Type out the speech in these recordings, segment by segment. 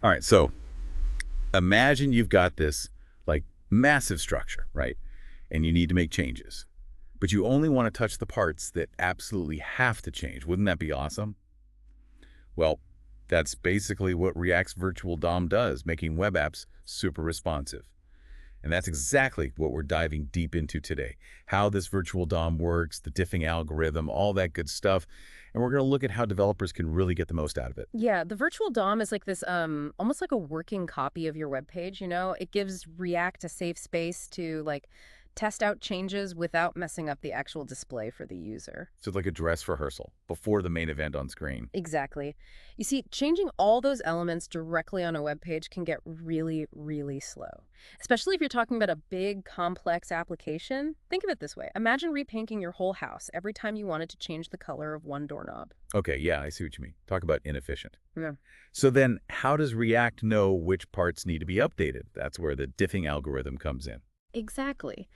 All right, so imagine you've got this like massive structure, right? And you need to make changes, but you only want to touch the parts that absolutely have to change. Wouldn't that be awesome? Well, that's basically what React's virtual DOM does, making web apps super responsive. And that's exactly what we're diving deep into today. How this virtual DOM works, the diffing algorithm, all that good stuff. And we're going to look at how developers can really get the most out of it. Yeah, the virtual DOM is like this almost like a working copy of your web page, you know? It gives React a safe space to like test out changes without messing up the actual display for the user. So it's like a dress rehearsal before the main event on screen. Exactly. You see, changing all those elements directly on a web page can get really, really slow. Especially if you're talking about a big, complex application. Think of it this way. Imagine repainting your whole house every time you wanted to change the color of one doorknob. Okay, yeah, I see what you mean. Talk about inefficient. Yeah. So then how does React know which parts need to be updated? That's where the diffing algorithm comes in. Exactly.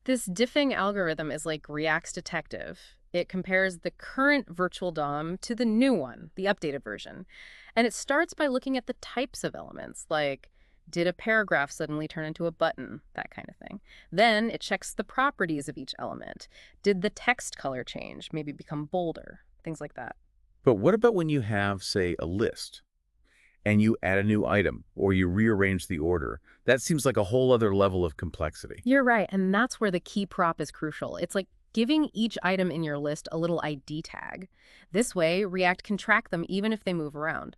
This diffing algorithm is like React's detective. It compares the current virtual DOM to the new one, the updated version. And it starts by looking at the types of elements, like did a paragraph suddenly turn into a button, that kind of thing. Then it checks the properties of each element. Did the text color change, maybe become bolder, things like that. But what about when you have, say, a list and you add a new item or you rearrange the order? That seems like a whole other level of complexity. You're right, and that's where the key prop is crucial. It's like giving each item in your list a little ID tag. This way, React can track them even if they move around.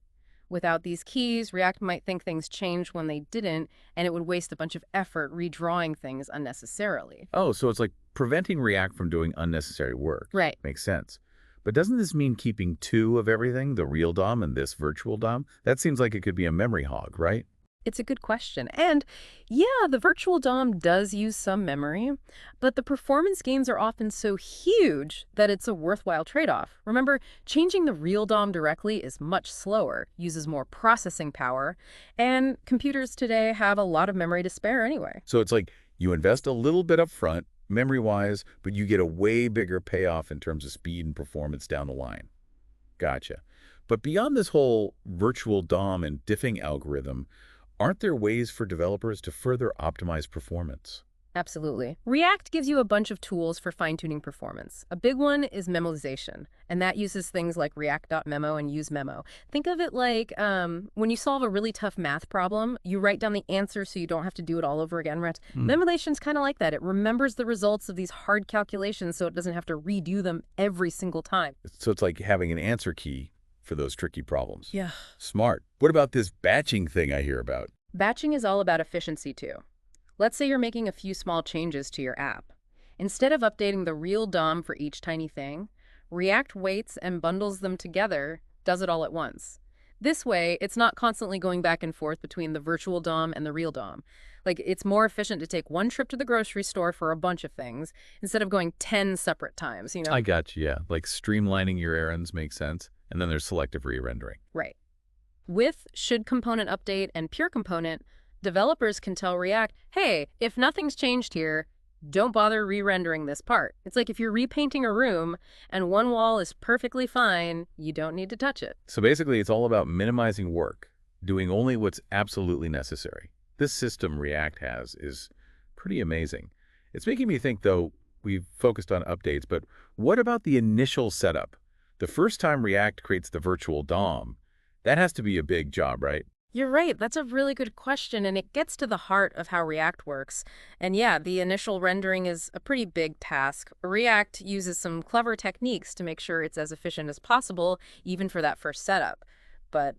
Without these keys, React might think things changed when they didn't, and it would waste a bunch of effort redrawing things unnecessarily. Oh, so it's like preventing React from doing unnecessary work. Right. Makes sense. But doesn't this mean keeping two of everything, the real DOM and this virtual DOM? That seems like it could be a memory hog, right? It's a good question. And yeah, the virtual DOM does use some memory, but the performance gains are often so huge that it's a worthwhile trade-off. Remember, changing the real DOM directly is much slower, uses more processing power, and computers today have a lot of memory to spare anyway. So it's like you invest a little bit up front, memory-wise, but you get a way bigger payoff in terms of speed and performance down the line. Gotcha. But beyond this whole virtual DOM and diffing algorithm, aren't there ways for developers to further optimize performance? Absolutely. React gives you a bunch of tools for fine-tuning performance. A big one is memoization, and that uses things like react.memo and useMemo. Think of it like when you solve a really tough math problem, you write down the answer so you don't have to do it all over again, right? Hmm. Memoization's kind of like that. It remembers the results of these hard calculations so it doesn't have to redo them every single time. So it's like having an answer key for those tricky problems. Yeah. Smart. What about this batching thing I hear about? Batching is all about efficiency too. Let's say you're making a few small changes to your app. Instead of updating the real DOM for each tiny thing, React waits and bundles them together, does it all at once. This way, it's not constantly going back and forth between the virtual DOM and the real DOM. Like, it's more efficient to take one trip to the grocery store for a bunch of things instead of going 10 separate times, you know? I got you, yeah. Like streamlining your errands makes sense. And then there's selective re-rendering. Right. With should component update and pure component, developers can tell React, hey, if nothing's changed here, don't bother re-rendering this part. It's like if you're repainting a room and one wall is perfectly fine, you don't need to touch it. So basically, it's all about minimizing work, doing only what's absolutely necessary. This system React has is pretty amazing. It's making me think, though, we've focused on updates, but what about the initial setup? The first time React creates the virtual DOM, that has to be a big job, right? You're right. That's a really good question, and it gets to the heart of how React works. And yeah, the initial rendering is a pretty big task. React uses some clever techniques to make sure it's as efficient as possible, even for that first setup. But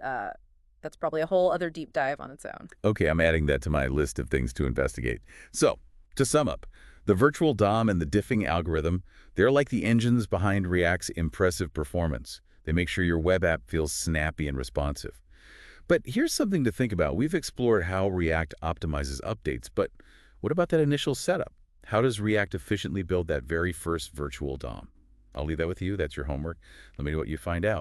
that's probably a whole other deep dive on its own. Okay, I'm adding that to my list of things to investigate. So, to sum up, the virtual DOM and the diffing algorithm, they're like the engines behind React's impressive performance. They make sure your web app feels snappy and responsive. But here's something to think about. We've explored how React optimizes updates, but what about that initial setup? How does React efficiently build that very first virtual DOM? I'll leave that with you. That's your homework. Let me know what you find out.